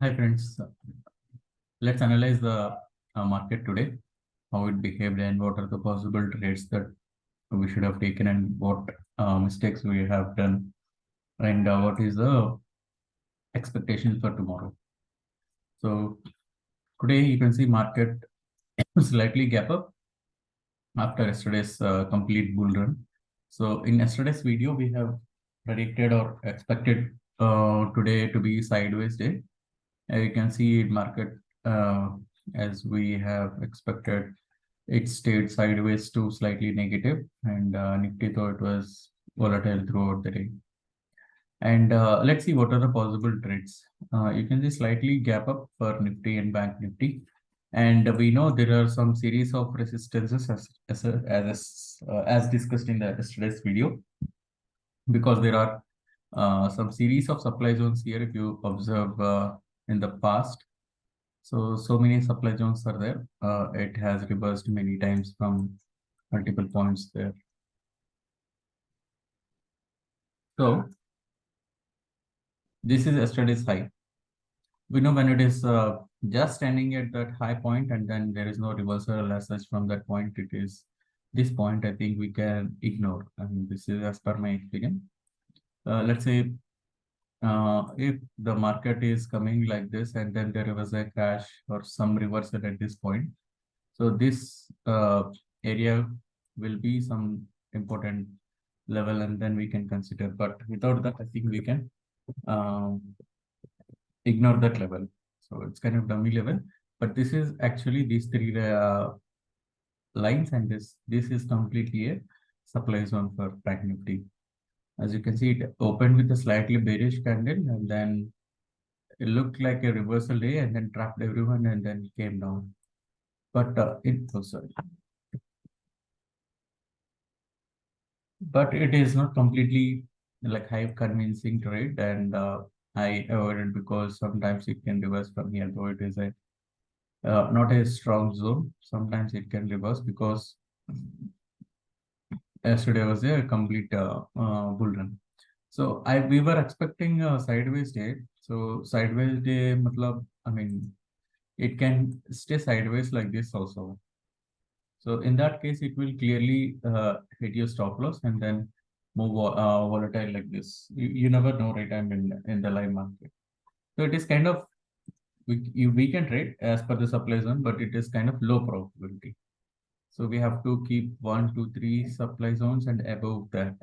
Hi friends, let's analyze the market today, how it behaved and what are the possible trades that we should have taken and what mistakes we have done and what is the expectations for tomorrow. So today you can see market slightly gap up after yesterday's complete bull run. So in yesterday's video, we have predicted or expected today to be sideways day. You can see market uh, as we have expected, it stayed sideways to slightly negative, and Nifty though it was volatile throughout the day. And let's see what are the possible trades. You can see slightly gap up for Nifty and Bank Nifty. And we know there are some series of resistances as discussed in the yesterday's video, because there are some series of supply zones here if you observe in the past. So many supply zones are there. It has reversed many times from multiple points there. So this is yesterday's high. We know when it is just standing at that high point and then there is no reversal as such from that point, it is this point I think we can ignore. I mean, this is as per my experience. Let's say if the market is coming like this and then there was a crash or some reversal at this point, so this area will be some important level and then we can consider. But without that, I think we can um, ignore that level. So it's kind of dummy level. But this is actually these three lines, and this is completely a supply zone for Bank Nifty. As you can see, it opened with a slightly bearish candle and then it looked like a reversal day and then trapped everyone and then came down. But but it is not completely like high convincing trade, and I avoid it because sometimes it can reverse from here, though it is a not a strong zone. Sometimes it can reverse because yesterday was a complete bull run. So we were expecting a sideways day. So sideways day, matlab, I mean, it can stay sideways like this also. So in that case, it will clearly hit your stop loss and then move volatile like this. You never know, right? I'm in the live market. So it is kind of we can trade as per the supply zone, but it is kind of low probability. So we have to keep 1, 2, 3 supply zones and above that.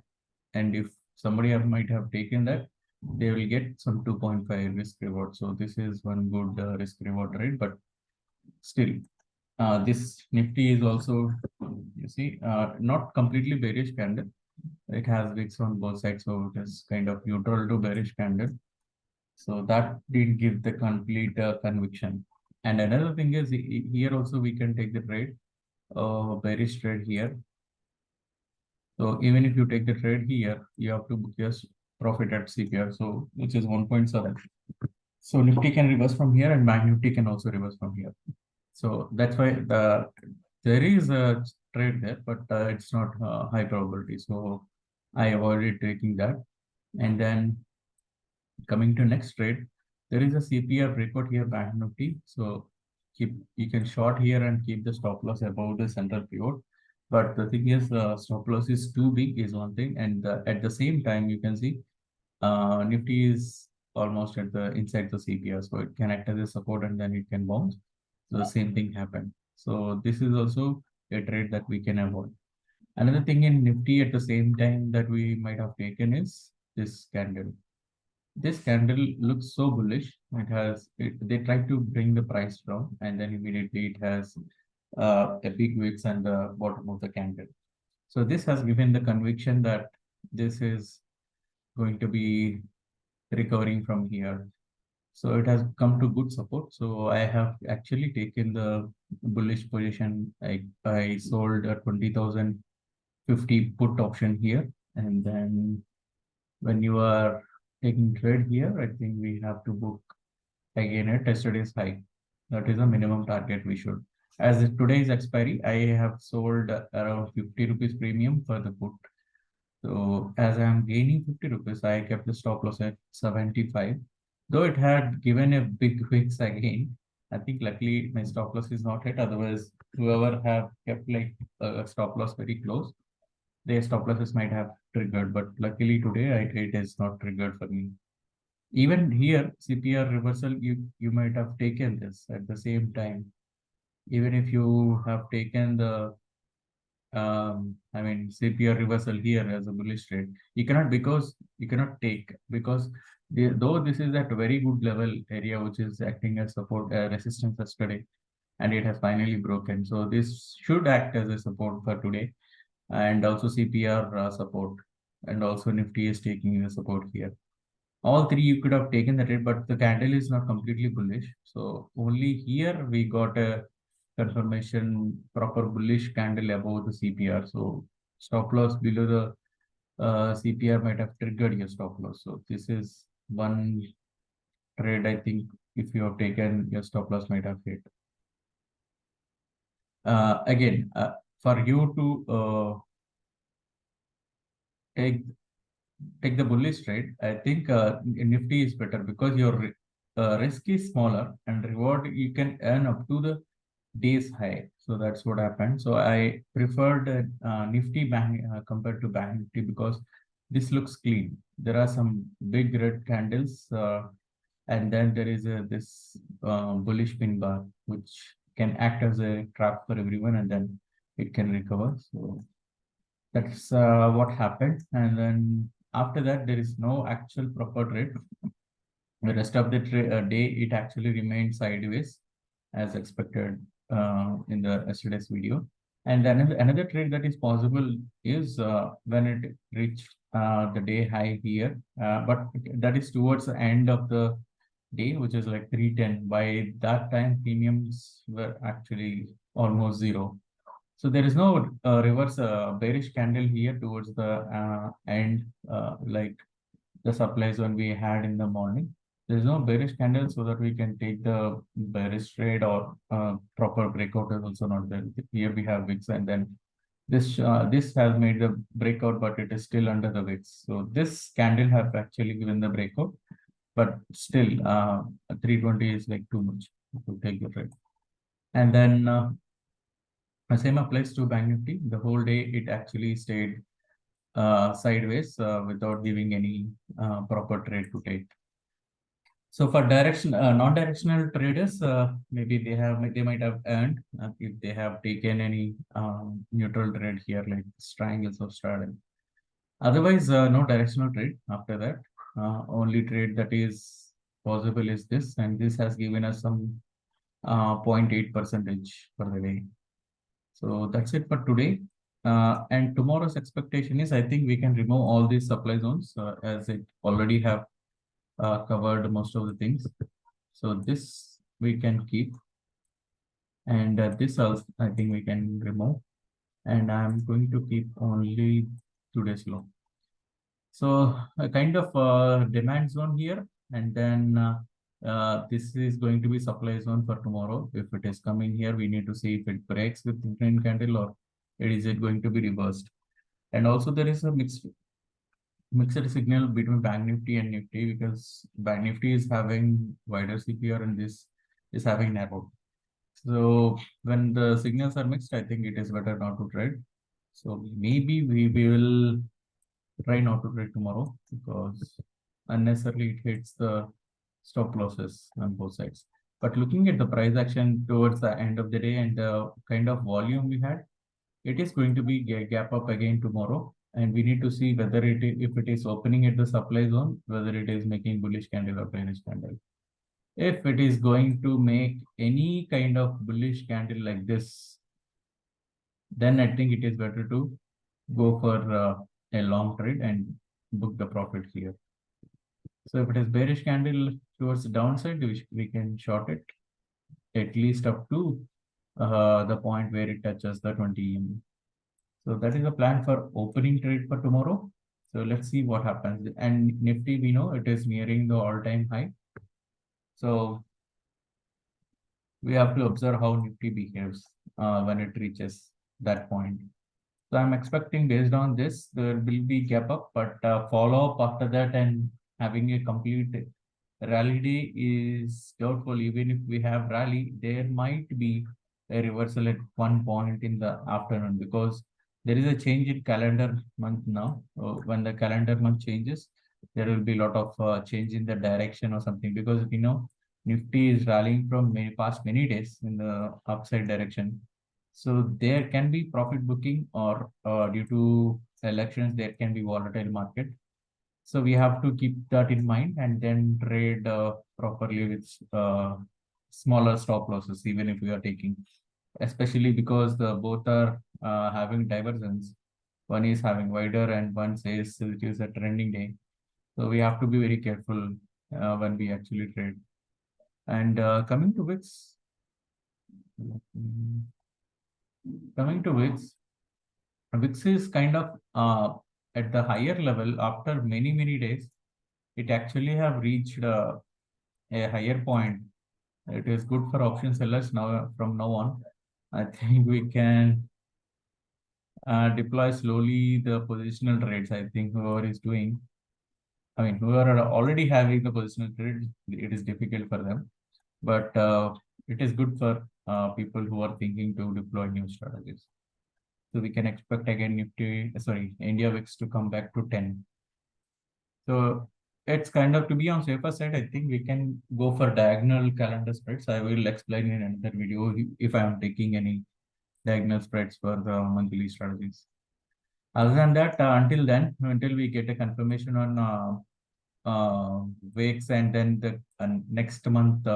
And if somebody might have taken that, they will get some 2.5 risk reward. So this is one good risk reward trade, but still this Nifty is also, you see, not completely bearish candle. It has wicks on both sides, so it is kind of neutral to bearish candle. So that did give the complete conviction. And another thing is here also we can take the trade, bearish trade here. So even if you take the trade here, you have to book your profit at CPR, so which is 1.7. So Nifty can reverse from here and Bank Nifty can also reverse from here. So that's why there is a trade there, but it's not high probability. So I avoided taking that. And then coming to next trade, there is a CPR breakout here, Bank Nifty. So you can short here and keep the stop loss above the central pivot. But the thing is, stop loss is too big is one thing, and at the same time, you can see Nifty is almost at the inside the CPR, so it can act as a support and then it can bounce. So the same thing happened. So this is also a trade that we can avoid. Another thing in Nifty at the same time that we might have taken is this candle. This candle looks so bullish. They try to bring the price down, and then immediately it has a big wicks and the bottom of the candle. So this has given the conviction that this is going to be recovering from here. So it has come to good support. So I have actually taken the bullish position. I sold a 20,050 put option here. And then when you are taking trade here, I think we have to book again at yesterday's high. That is a minimum target we should. As today's expiry, I have sold around 50 rupees premium for the put. So as I am gaining 50 rupees, I kept the stop loss at 75. Though it had given a big wicks again. I think luckily my stop loss is not hit. Otherwise, whoever have kept like a stop loss very close, their stop losses might have triggered. But luckily today, it is not triggered for me. Even here, CPR reversal, you might have taken this at the same time. Even if you have taken the I mean CPR reversal here as a bullish trade, you cannot take because though this is at a very good level area which is acting as support resistance yesterday, and it has finally broken. So this should act as a support for today, and also CPR support, and also Nifty is taking the support here. All three you could have taken the trade, but the candle is not completely bullish. So only here we got a confirmation proper bullish candle above the CPR. So stop loss below the CPR might have triggered your stop loss. So this is one trade I think if you have taken your stop loss might have hit. Again, for you to take the bullish trade, I think Nifty is better because your risk is smaller and reward you can earn up to the day's high. So that's what happened. So I preferred Nifty bank compared to Bank Nifty because this looks clean. There are some big red candles, and then there is this bullish pin bar which can act as a trap for everyone, and then it can recover. So that's what happened. And then after that, there is no actual proper trade. The rest of the day, it actually remained sideways as expected in the yesterday's video. And then another trade that is possible is when it reached the day high here, but that is towards the end of the day, which is like 310. By that time, premiums were actually almost zero. So there is no reverse bearish candle here towards the end, like the supply zone we had in the morning. There is no bearish candle so that we can take the bearish trade or proper breakout is also not there. Here we have wicks, and then this has made the breakout, but it is still under the wicks. So this candle have actually given the breakout, but still 320 is like too much to take the trade. And then the same applies to Bank Nifty. The whole day it actually stayed sideways without giving any proper trade to take. So for non-directional traders, maybe they might have earned if they have taken any neutral trade here, like triangles of straddle. Otherwise, no directional trade after that. Only trade that is possible is this, and this has given us some 0.8 percentage for the day. So that's it for today. And tomorrow's expectation is I think we can remove all these supply zones as it already have covered most of the things. So this we can keep, and this also I think we can remove. And I'm going to keep only today's low. So a kind of demand zone here, and then this is going to be supply zone for tomorrow. If it is coming here, we need to see if it breaks with the green candle or is it going to be reversed. And also there is a mixed signal between Bank Nifty and Nifty because Bank Nifty is having wider CPR and this is having narrow. So when the signals are mixed, I think it is better not to trade. So maybe we will try not to trade tomorrow because unnecessarily it hits the stop losses on both sides. But looking at the price action towards the end of the day and the kind of volume we had, it is going to be gap up again tomorrow. And we need to see whether if it is opening at the supply zone, whether it is making bullish candle or bearish candle. If it is going to make any kind of bullish candle like this, then I think it is better to go for a long trade and book the profit here. So if it is bearish candle towards the downside, we can short it at least up to the point where it touches the 20 EM. So that is the plan for opening trade for tomorrow. So let's see what happens. And Nifty, we know it is nearing the all-time high. So we have to observe how Nifty behaves when it reaches that point. So I'm expecting based on this, there will be gap up, but follow up after that and having a complete rally day is doubtful. Even if we have rally, there might be a reversal at one point in the afternoon because there is a change in calendar month now. When the calendar month changes, there will be a lot of change in the direction or something because Nifty is rallying from past many days in the upside direction. So there can be profit booking or due to elections, there can be volatile market. So we have to keep that in mind and then trade properly with smaller stop losses, even if we are taking, especially because the both are having divergence. One is having wider and one says it is a trending day. So we have to be very careful when we actually trade. And coming to VIX is kind of at the higher level after many days. It actually have reached a higher point. It is good for option sellers now from now on. I think we can deploy slowly the positional trades. I think whoever is doing, I mean, whoever are already having the positional trades, it is difficult for them. But it is good for people who are thinking to deploy new strategies. So we can expect again India VIX to come back to 10. So it's kind of to be on safer side. I think we can go for diagonal calendar spreads. I will explain in another video if I am taking any diagonal spreads for the monthly strategies. Other than that, until then, until we get a confirmation on wakes and then the next month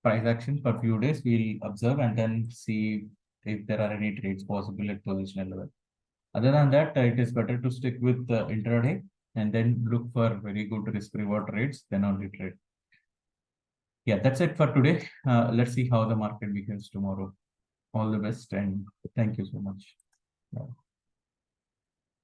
price action for few days, we'll observe and then see if there are any trades possible at positional level. Other than that, it is better to stick with intraday and then look for very good risk reward trades, then only trade. Yeah, that's it for today. Let's see how the market behaves tomorrow. All the best and thank you so much. Bye.